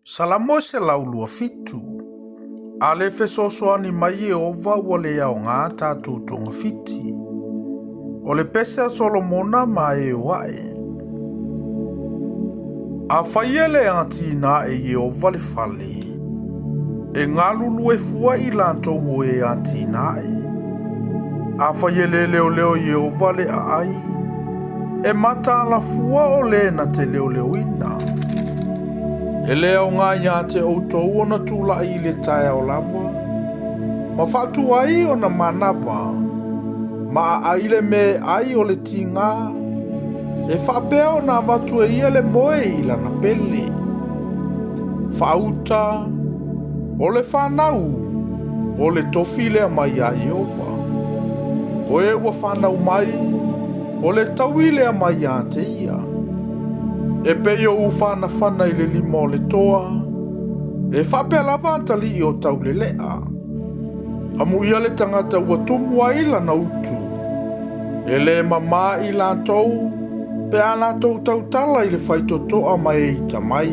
Salamo se laulua fitu. A le fesoasoani mai e ova ua le ao ngā tātou tonga fiti. O le pese a Solomona ma e wae. A whaia le atina e ova le fale. E ngā lulu e fua i lanto o e atina e. A whaia le leo leo e ova le ai. E mata la fua o le na te leo leo ina. E leo ngā ia te outou ona tula i le tae o lava. Ma whatu ai o na manawa. Ma aile me ai o le tinga. E whapea o na watu e ia le moe i lana pele. Whauta. O le whanau. O le tofi lea mai a Iova. O e ua whanau mai. O le taui lea mai a te ia. E peio ufana fana i le lima o le toa. E whapea lava antali i o tau le lea. Amu ia le tangata ua tumu a ila na utu. E le mama i lantou. Pe a lantou tau tala i le whaitotoa mai e ita mai.